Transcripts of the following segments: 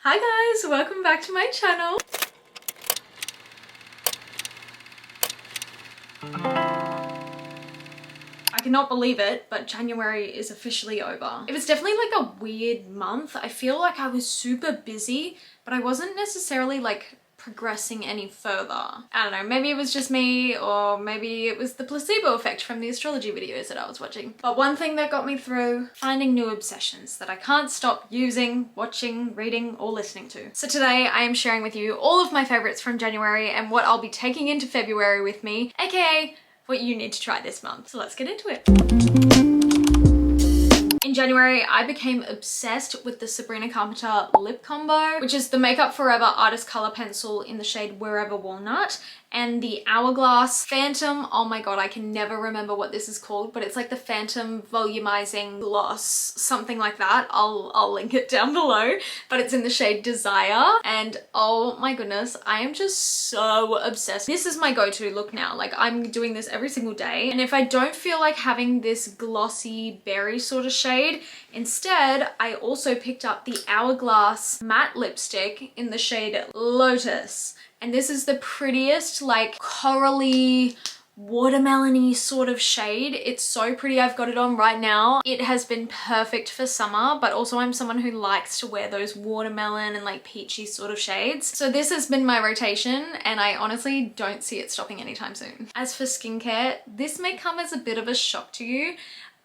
Hi guys, welcome back to my channel. I cannot believe it, but January is officially over. It was definitely like a weird month. I feel like I was super busy, but I wasn't necessarily like progressing any further. I don't know, maybe it was just me, or maybe it was the placebo effect from the astrology videos that I was watching. But one thing that got me through, finding new obsessions that I can't stop using, watching, reading, or listening to. So today I am sharing with you all of my favorites from January and what I'll be taking into February with me, aka what you need to try this month. So let's get into it. In January, I became obsessed with the Sabrina Carpenter lip combo, which is the Makeup Forever Artist Color Pencil in the shade Wherever Walnut, and the Hourglass Phantom. Oh my god, I can never remember what this is called, but it's like the Phantom Volumizing Gloss, something like that. I'll link it down below, but it's in the shade Desire, and oh my goodness, I am just so obsessed. This is my go-to look now. Like, I'm doing this every single day, and if I don't feel like having this glossy berry sort of shade, instead I also picked up the Hourglass matte lipstick in the shade Lotus. And this is the prettiest, like, corally, watermelon-y sort of shade. It's so pretty. I've got it on right now. It has been perfect for summer, but also I'm someone who likes to wear those watermelon and like peachy sort of shades. So this has been my rotation, and I honestly don't see it stopping anytime soon. As for skincare, this may come as a bit of a shock to you,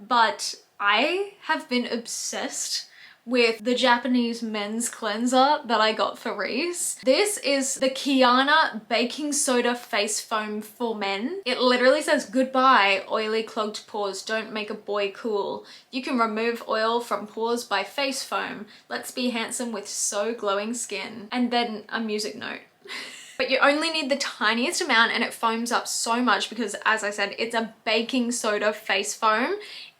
but I have been obsessed with the Japanese men's cleanser that I got for Reese. This is the Keana Baking Soda Face Foam for Men. It literally says, "Goodbye, oily clogged pores, don't make a boy cool. You can remove oil from pores by face foam. Let's be handsome with so glowing skin." And then a music note. But you only need the tiniest amount, and it foams up so much because, as I said, it's a baking soda face foam.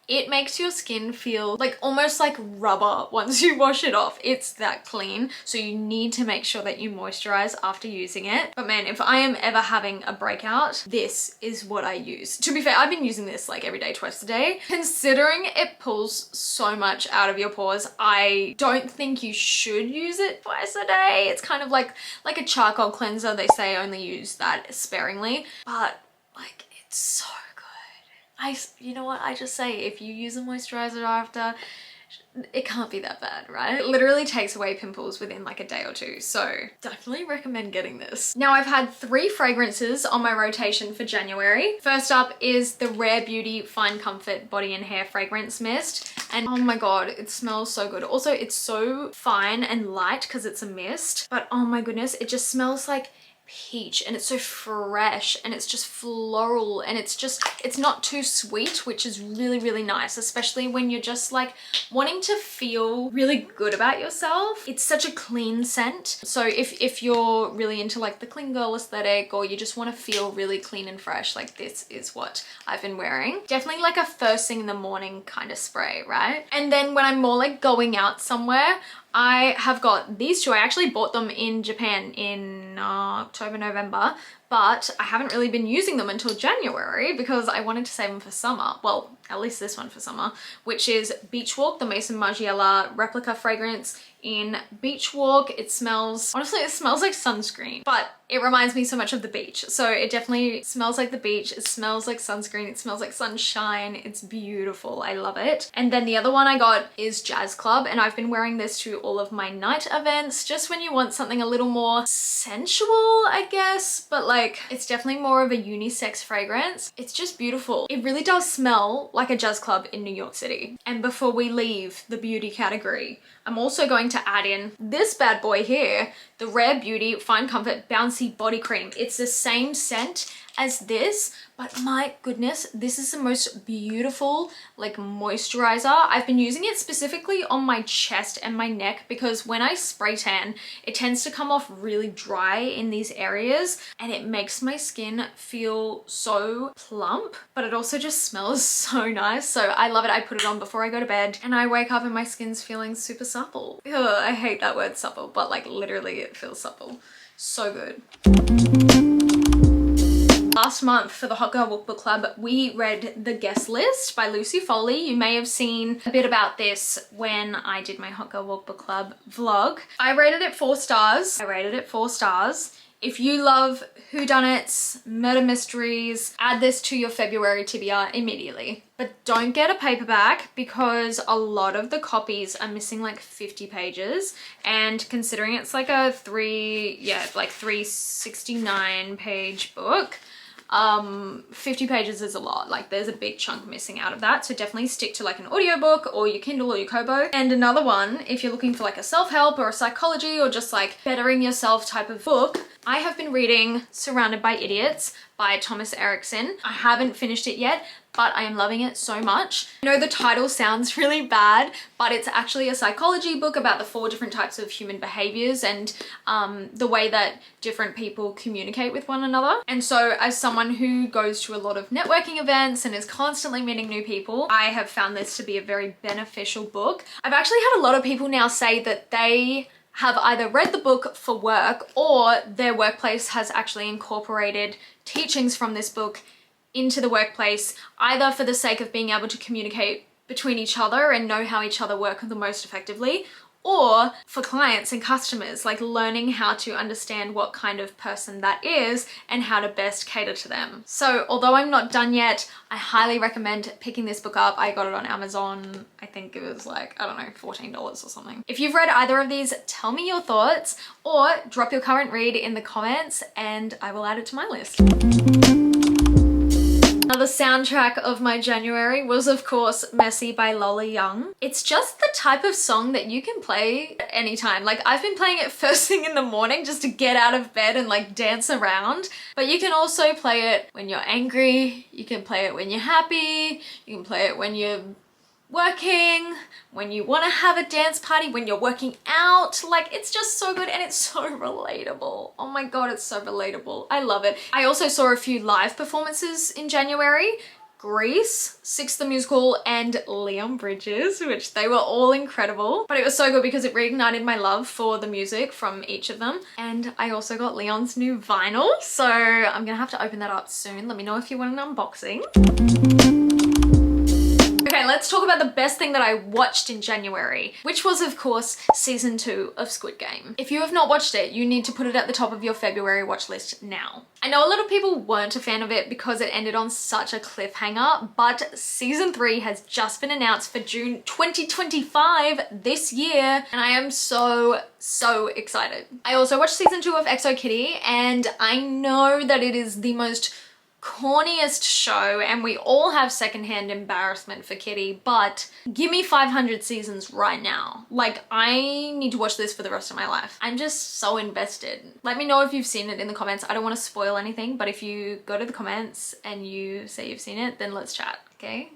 It makes your skin feel like almost like rubber once you wash it off. It's that clean. So you need to make sure that you moisturize after using it. But man, if I am ever having a breakout, this is what I use. To be fair, I've been using this like every day, twice a day. Considering it pulls so much out of your pores, I don't think you should use it twice a day. It's kind of like a charcoal cleanser. They say only use that sparingly, but like, it's so you know what, I just say, if you use a moisturizer after, it can't be that bad, right? It literally takes away pimples within like a day or two, so definitely recommend getting this. Now, I've had 3 fragrances on my rotation for January. First up is the Rare Beauty Fine Comfort Body and Hair Fragrance Mist, and oh my god, it smells so good. Also, it's so fine and light because it's a mist, but oh my goodness, it just smells like peach, and it's so fresh, and it's just floral, and it's not too sweet, which is really nice, especially when you're just like wanting to feel really good about yourself. It's such a clean scent, so if you're really into like the clean girl aesthetic, or you just want to feel really clean and fresh, like this is what I've been wearing. Definitely like a first thing in the morning kind of spray, right? And then when I'm more like going out somewhere, I have got these two. I actually bought them in Japan in October, November, but I haven't really been using them until January because I wanted to save them for summer. Well, at least this one for summer, which is Beach Walk, the Maison Margiela replica fragrance in Beach Walk. It smells, honestly, it smells like sunscreen, but it reminds me so much of the beach. So it definitely smells like the beach. It smells like sunscreen. It smells like sunshine. It's beautiful. I love it. And then the other one I got is Jazz Club, and I've been wearing this to all of my night events, just when you want something a little more sensual, I guess, but like, it's definitely more of a unisex fragrance. It's just beautiful. It really does smell like a jazz club in New York City. And before we leave the beauty category, I'm also going to add in this bad boy here, the Rare Beauty Fine Comfort Bouncy Body Cream. It's the same scent as this, but my goodness, this is the most beautiful like moisturizer. I've been using it specifically on my chest and my neck because when I spray tan, it tends to come off really dry in these areas, and it makes my skin feel so plump, but it also just smells so nice. So I love it. I put it on before I go to bed, and I wake up and my skin's feeling super supple. Ugh, I hate that word supple, but like literally it feels supple. So good. Last month for the Hot Girl Book Club, we read The Guest List by Lucy Foley. You may have seen a bit about this when I did my Hot Girl Book Club vlog. I rated it 4 stars. If you love whodunits, murder mysteries, add this to your February TBR immediately. But don't get a paperback because a lot of the copies are missing like 50 pages. And considering it's like a 369 page book, 50 pages is a lot. Like there's a big chunk missing out of that, so definitely stick to like an audiobook or your Kindle or your Kobo. And another one, if you're looking for like a self-help or a psychology or just like bettering yourself type of book, I have been reading Surrounded by Idiots by Thomas Erickson. I haven't finished it yet, but I am loving it so much. I know the title sounds really bad, but it's actually a psychology book about the 4 different types of human behaviors and the way that different people communicate with one another. And so as someone who goes to a lot of networking events and is constantly meeting new people, I have found this to be a very beneficial book. I've actually had a lot of people now say that they have either read the book for work or their workplace has actually incorporated teachings from this book into the workplace, either for the sake of being able to communicate between each other and know how each other work the most effectively, or for clients and customers, like learning how to understand what kind of person that is and how to best cater to them. So although I'm not done yet, I highly recommend picking this book up. I got it on Amazon. I think it was like, I don't know, $14 or something. If you've read either of these, tell me your thoughts or drop your current read in the comments and I will add it to my list. Another soundtrack of my January was of course Messy by Lola Young. It's just the type of song that you can play at any time. Like I've been playing it first thing in the morning just to get out of bed and like dance around. But you can also play it when you're angry, you can play it when you're happy, you can play it when you're working, when you want to have a dance party, when you're working out. Like it's just so good and it's so relatable. Oh my god, it's so relatable. I love it. I also saw a few live performances in January. Grease, Six the Musical, and Leon Bridges, which they were all incredible. But it was so good because it reignited my love for the music from each of them. And I also got Leon's new vinyl, so I'm gonna have to open that up soon. Let me know if you want an unboxing. Okay, let's talk about the best thing that I watched in January, which was of course season 2 of Squid Game. If you have not watched it, you need to put it at the top of your February watch list now. I know a lot of people weren't a fan of it because it ended on such a cliffhanger, but season 3 has just been announced for June 2025 this year, and I am so excited. I also watched season 2 of XO Kitty, and I know that it is the most corniest show and we all have secondhand embarrassment for Kitty, but give me 500 seasons right now. Like I need to watch this for the rest of my life. I'm just so invested. Let me know if you've seen it in the comments. I don't want to spoil anything, but if you go to the comments and you say you've seen it, then let's chat, okay?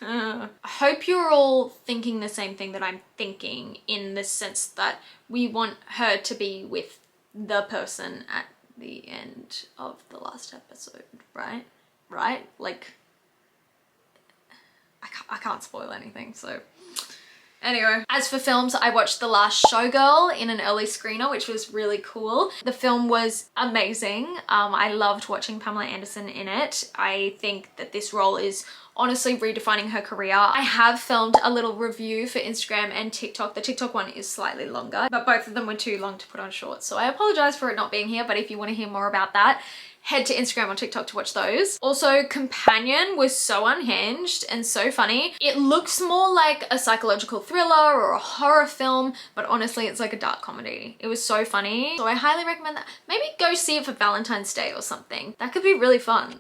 I hope you're all thinking the same thing that I'm thinking, in the sense that we want her to be with the person at the end of the last episode, right? Like I can't spoil anything, so anyway. As for films, I watched The Last Showgirl in an early screener, which was really cool. The film was amazing. I loved watching Pamela Anderson in it. I think that this role is honestly redefining her career. I have filmed a little review for Instagram and TikTok. The TikTok one is slightly longer, but both of them were too long to put on shorts. So I apologize for it not being here, but if you want to hear more about that, head to Instagram or TikTok to watch those. Also, Companion was so unhinged and so funny. It looks more like a psychological thriller or a horror film, but honestly, it's like a dark comedy. It was so funny. So I highly recommend that. Maybe go see it for Valentine's Day or something. That could be really fun.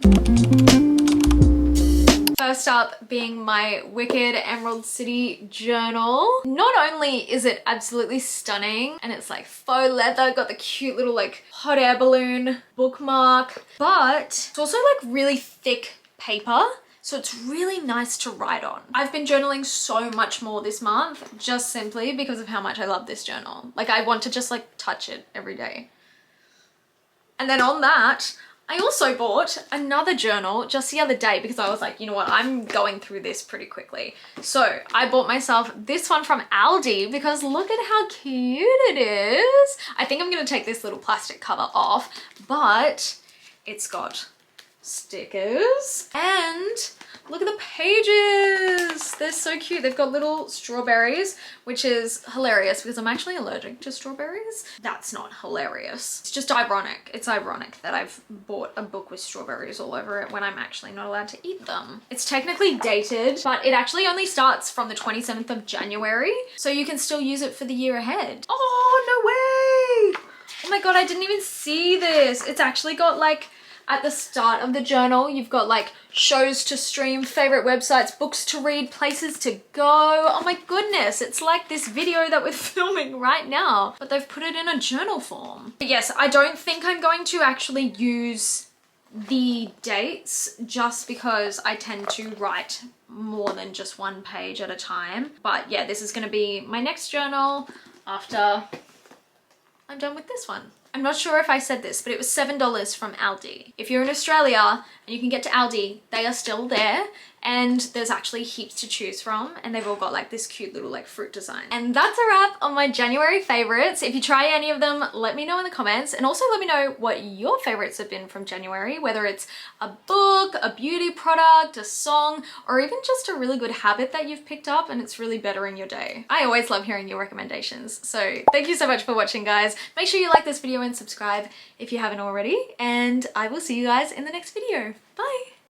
First up being my Wicked Emerald City journal. Not only is it absolutely stunning and it's like faux leather, got the cute little like hot air balloon bookmark, but it's also like really thick paper. So it's really nice to write on. I've been journaling so much more this month just simply because of how much I love this journal. Like I want to just like touch it every day. And then on that, I also bought another journal just the other day because I was like, you know what, I'm going through this pretty quickly. So I bought myself this one from Aldi because look at how cute it is. I think I'm gonna take this little plastic cover off, but it's got stickers and look at the pages. They're so cute. They've got little strawberries, which is hilarious because I'm actually allergic to strawberries. That's not hilarious. It's just ironic. It's ironic that I've bought a book with strawberries all over it when I'm actually not allowed to eat them. It's technically dated, but it actually only starts from the 27th of January. So you can still use it for the year ahead. Oh, no way. Oh my God, I didn't even see this. It's actually got like, at the start of the journal, you've got like shows to stream, favorite websites, books to read, places to go. Oh my goodness, it's like this video that we're filming right now, but they've put it in a journal form. But yes, I don't think I'm going to actually use the dates just because I tend to write more than just one page at a time. But yeah, this is gonna be my next journal after I'm done with this one. I'm not sure if I said this, but it was $7 from Aldi. If you're in Australia and you can get to Aldi, they are still there, and there's actually heaps to choose from, and they've all got like this cute little like fruit design. And that's a wrap on my January favorites. If you try any of them, let me know in the comments, and also let me know what your favorites have been from January, whether it's a book, a beauty product, a song, or even just a really good habit that you've picked up and it's really bettering your day. I always love hearing your recommendations. So thank you so much for watching, guys. Make sure you like this video and subscribe if you haven't already, and I will see you guys in the next video. Bye.